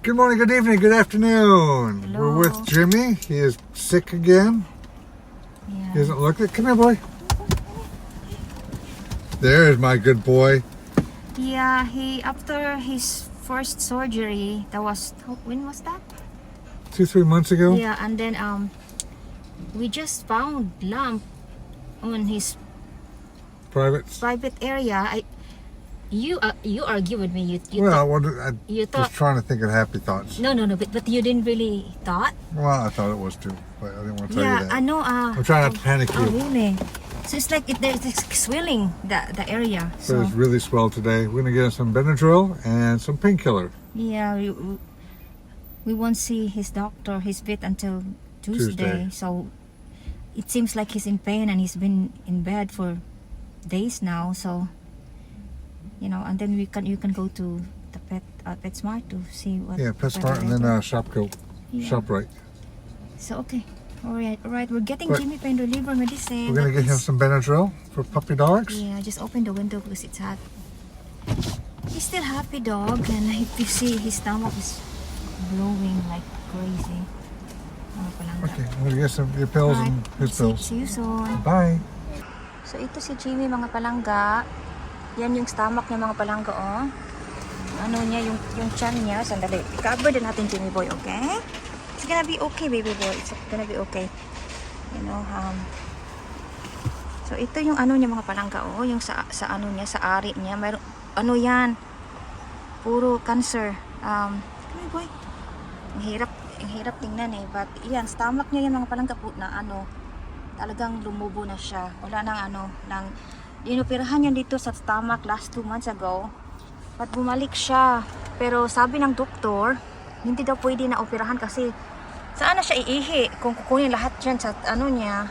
Good morning, good evening, good afternoon. Hello. We're with Jimmy. He is sick again. Yeah. He hasn't looked at. Come here, boy. There's my good boy. Yeah, he after his first surgery, that was when was that? 2-3 months ago. Yeah, and then we just found lump on his Private. private area. You argue with me. I You was thought trying to think of happy thoughts. no, but you didn't really thought. Well, I thought it was too, but I didn't want to tell you Yeah, that. I know. I'm trying not to panic Oh, you. really? So it's like there's swelling the area. So So it's really swell today. We're gonna get him some Benadryl and some painkiller. yeah, we won't see his doctor, his vet until Tuesday. Tuesday. So it seems like he's in pain and he's been in bed for days now. So and then you can go to the PetSmart to see what. Yeah, PetSmart and then Shopco, Yeah. ShopRite. So okay, all right. We're getting Right. Jimmy pain reliever medicine. We're gonna get him That is- some Benadryl for puppy dogs. Yeah, just open the window because it's hot. He's still happy dog, and if you see his stomach is blowing like crazy. Mga palangga. Okay, I'm gonna get some your pills and his pills. See you soon. Bye. So ito si Jimmy mga palangga. Yan yung stomach niya mga palangga oh. Ano niya yung chan niya. Sandali. I-cover din natin Jimmy boy, okay? It's gonna be okay baby boy. It's gonna be okay. So ito yung ano niya mga palangga oh, yung sa ano niya, sa ari niya. Mayroon ano yan? Puro cancer. Jimmy boy. Ang hirap tingnan eh. But yan, stomach niya yan mga palangga po na ano, talagang lumubo na siya. Wala nang inoperahan yan dito sa stomach last 2 months ago. But bumalik siya. Pero sabi ng doktor, hindi daw pwede na operahan kasi saan na siya iihi kung kukunin lahat yan sa ano niya.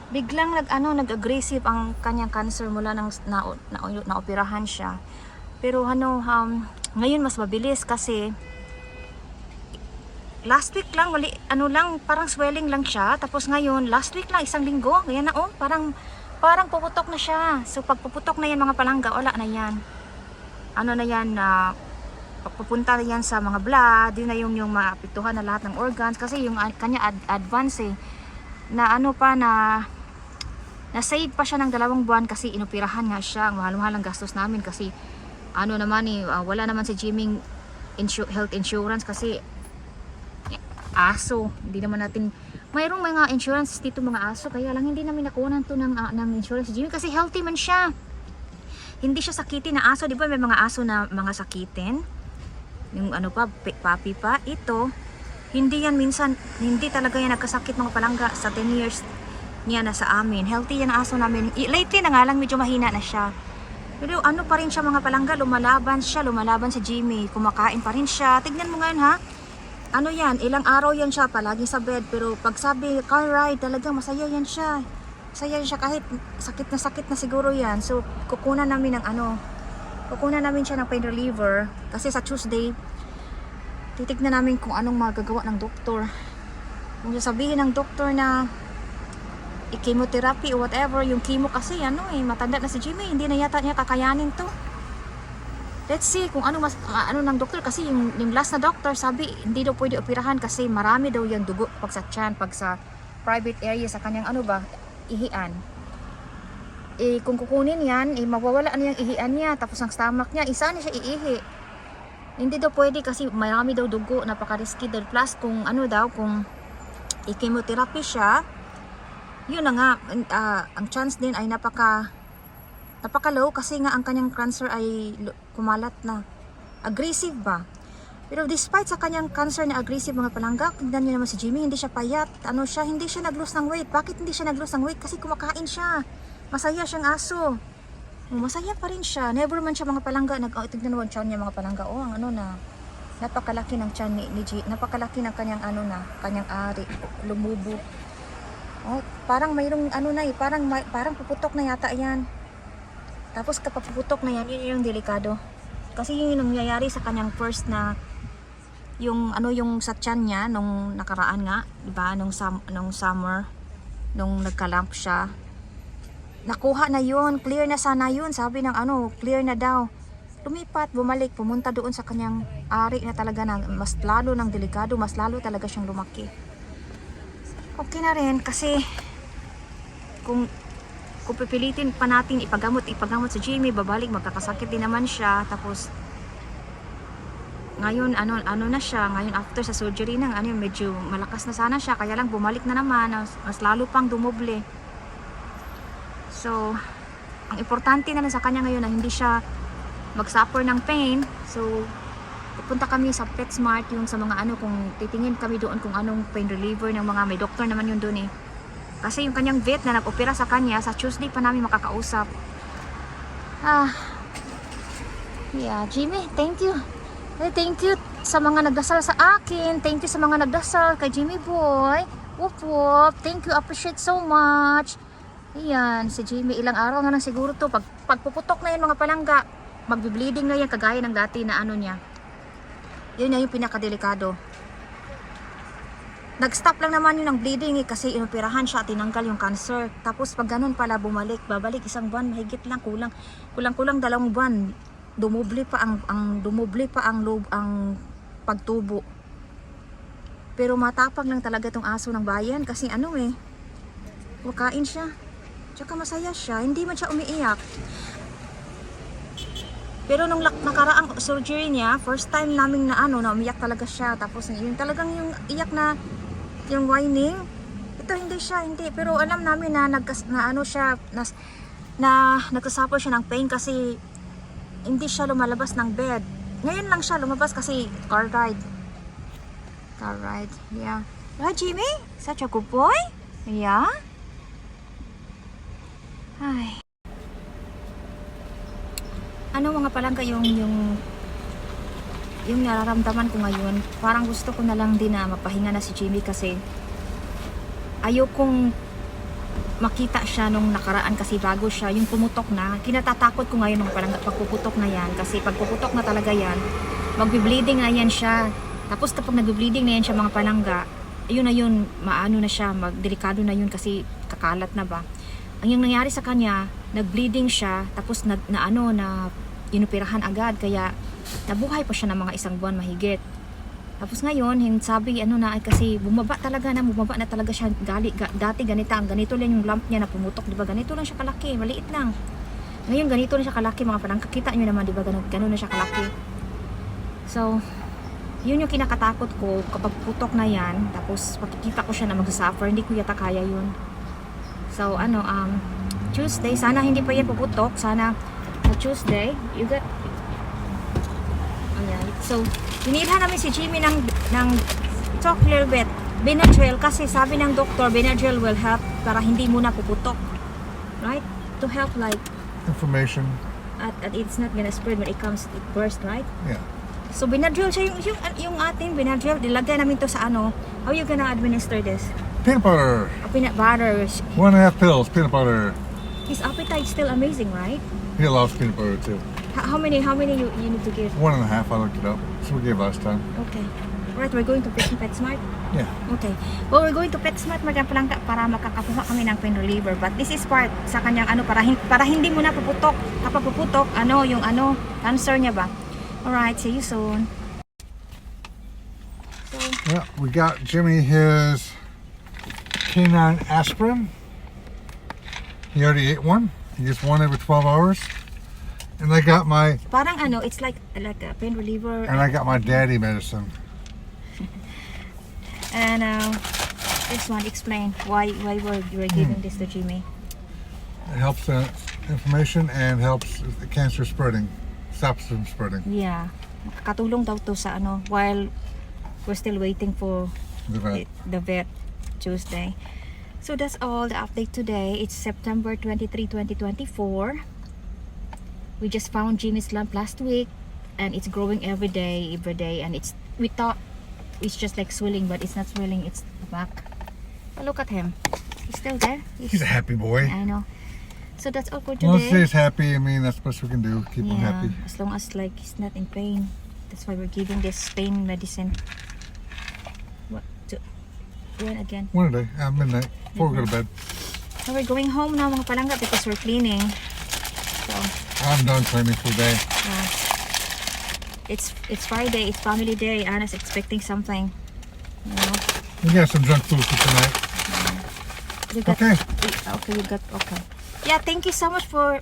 Biglang nag-aggressive ang kanyang cancer mula nang na-operahan siya. Pero ngayon mas mabilis kasi last week lang, parang swelling lang siya. Tapos ngayon, last week lang, 1 linggo. Ganyan na, parang puputok na siya. So, pag puputok na yan, mga palangga, wala na yan. Ano na yan, pagpupunta na yan sa mga blood, yun na yung maapektuhan na lahat ng organs. Kasi yung kanya advance na-save pa siya ng 2 buwan kasi inoperahan nga siya. Ang mahal-mahal ang gastos namin kasi, wala naman si Jimmy health insurance kasi, aso, hindi naman natin mayroong mga insurance dito mga aso, kaya lang hindi namin nakunan to ng insurance Jimmy kasi healthy man siya, hindi siya sakitin na aso. Di ba may mga aso na mga sakitin yung puppy pa, ito hindi yan, minsan hindi talaga yan nagkasakit mga palangga sa 10 years niya na sa amin. Healthy yan ang aso namin. Lately na nga lang medyo mahina na siya, pero pa rin siya mga palangga, lumalaban si Jimmy, kumakain pa rin siya. Tignan mo ngayon ha, ilang araw yan siya palagi sa bed, pero pag sabi car ride, talagang masaya yan siya kahit sakit na siguro yan. So kukunan namin siya ng pain reliever kasi sa Tuesday titignan namin kung anong magagawa ng doktor. Kung sasabihin ng doktor na i-chemotherapy o whatever, yung chemo kasi matanda na si Jimmy, hindi na yata niya kakayanin to. Let's see kung ano ng doktor kasi yung last na doctor sabi hindi daw pwede operahan kasi marami daw yung dugo pag sa tiyan, pag sa private area sa kanyang ihian. Kung kukunin yan, mawawala na yung ihian niya, tapos ang stomach niya, isa na siya iihi. Hindi daw pwede kasi marami daw dugo, napaka-risky daw. Plus kung kung i-chemotherapy siya, yun na nga, ang chance din ay napaka-low kasi nga ang kanyang cancer ay kumalat na. Aggressive ba? Pero despite sa kanyang cancer na aggressive mga palangga, tignan niyo naman si Jimmy, hindi siya payat. Hindi siya nag-lose ng weight. Bakit hindi siya nag-lose ng weight? Kasi kumakain siya. Masaya siyang aso. Masaya pa rin siya. Never man siya mga palangga. Tignan mo ang tiyan niya mga palangga. Napakalaki ng tiyan ni G. Napakalaki ng kanyang kanyang ari. Lumubo. Parang mayroong parang puputok na yata yan. Tapos kapag puputok na yan, yun yung delikado. Kasi yun yung nangyayari sa kanyang first na yung sa tiyan niya nung nakaraan nga, 'di ba? Nung summer, nung nagka-lump siya. Nakuha na yun, clear na sana yun. Sabi ng clear na daw. lumipat, bumalik, pumunta doon sa kanyang ari na talaga na mas lalo ng delikado, mas lalo talaga siyang lumaki. Okay na rin kasi kung pipilitin pa natin ipagamot si Jimmy, babalik, magkakasakit din naman siya. Tapos ngayon ano na siya, ngayon after sa surgery nang medyo malakas na sana siya, kaya lang bumalik na naman, mas lalo pang dumoble. So ang importante na lang sa kanya ngayon na hindi siya mag-suffer ng pain. So pupunta kami sa PetSmart, yung sa mga kung titingin kami doon kung anong pain reliever ng mga, may doctor naman yun doon kasi yung kanyang vet na nag-opera sa kanya, sa Tuesday pa namin makakausap. Yeah, Jimmy, thank you. Thank you sa mga nagdasal sa akin. Thank you sa mga nagdasal kay Jimmy boy. Whoop whoop. Thank you, appreciate so much. Ayan, si Jimmy, ilang araw na lang siguro to. Pagpuputok na yan mga palangga, magbi-bleeding na yan kagaya ng dati na niya. Yun na yung pinakadelikado. Nag-stop lang naman yun ng bleeding kasi inoperahan siya at tinanggal yung cancer. Tapos pag ganun pala babalik isang buwan, mahigit lang, kulang 2 buwan. Dumoble pa ang pagtubo. Pero matapang lang talaga tong aso ng bayan kasi wakain siya. Tsaka masaya siya, hindi man siya umiiyak. Pero nung nakaraang surgery niya, first time namin na umiyak talaga siya. Tapos yun talagang yung iyak na yung whining. Ito hindi. Pero alam namin na nagsasuffer siya ng pain kasi hindi siya lumalabas ng bed. Ngayon lang siya lumabas kasi car ride. Yeah. Right, Jimmy? Such a good boy? Yeah. Ay. Mga palangga yung nararamdaman ko ngayon, parang gusto ko na lang din na mapahinga na si Jimmy kasi ayokong makita siya nung nakaraan kasi bago siya, yung pumutok na, kinatatakot ko ngayon mga palangga pagpuputok na yan kasi pagpuputok na talaga yan, magbi-bleeding na yan siya. Tapos kapag nagbi-bleeding na yan siya mga palangga, ayun na yun, na siya, magdelikado na yun kasi kakalat na ba. Ang yung nangyari sa kanya, nag-bleeding siya, tapos na inoperahan agad, kaya nabuhay pa siya ng mga 1 buwan mahigit. Tapos ngayon, sabi kasi bumaba na talaga siya dati ganito lang yung lump niya na pumutok, diba? Ganito lang siya kalaki, maliit lang. Ngayon ganito na siya kalaki mga palangga, kita nyo naman, diba? Ganun na siya kalaki. So yun yung kinakatakot ko kapag putok na yan, tapos makikita ko siya na mag-suffer, hindi ko yata kaya yun. So Tuesday, sana hindi pa yan puputok, sana Tuesday, you got. Alright, so binilhan namin si Jimmy ng talk a little bit Benadryl kasi sabi ng doktor Benadryl will help para hindi muna puputok, right? To help like Information. at it's not gonna spread when it burst, right? Yeah. So Benadryl siya yung ating Benadryl, dilagay namin to sa how you gonna administer this? Peanut butter. Peanut butter. 1.5 pills, peanut butter. His appetite still amazing, right? He loves peanut butter too. How many you need to give? 1.5, I looked it up. So we gave last time. Okay. Alright, we're going to PetSmart. Yeah. Okay. Well, we're going to PetSmart magpalangka para makakakuha kami ng pain reliever. But this is part sa kanyang para hindi mo na puputok. Kapag puputok, yung cancer niya ba? Alright, see you soon. So, Yeah, we got Jimmy his canine aspirin. He already ate one. He gets one every 12 hours. And I got my parang it's like a pain reliever. and I got my daddy medicine. And this one, explain why we're giving this to Jimmy. It helps the inflammation and helps the cancer spreading. Stops them spreading. Yeah. Katulong daw to sa while we're still waiting for The vet. the vet Tuesday. So that's all the update today. It's September 23, 2024. We just found Jimmy's lump last week and it's growing every day, and we thought it's just like swelling, but it's not swelling, it's back. But look at him. He's still there. He's a happy boy. I know. So that's all for Once today. he's happy, I mean, that's the best we can do. Keep him happy. As long as he's not in pain. That's why we're giving this pain medicine. When again? One a day, at midnight, before we go to bed. So we're going home now mga palangga because we're cleaning. So I'm done cleaning for the day. it's Friday, it's family day. Anna's expecting something. You know. We got some junk food for tonight. You got, Okay. Okay, you got okay. Yeah, thank you so much for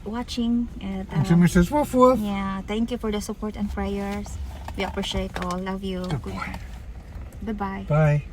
watching. And, And Jimmy says, woof woof. yeah, thank you for the support and prayers. We appreciate all. Love you. Good boy. Bye bye. Bye.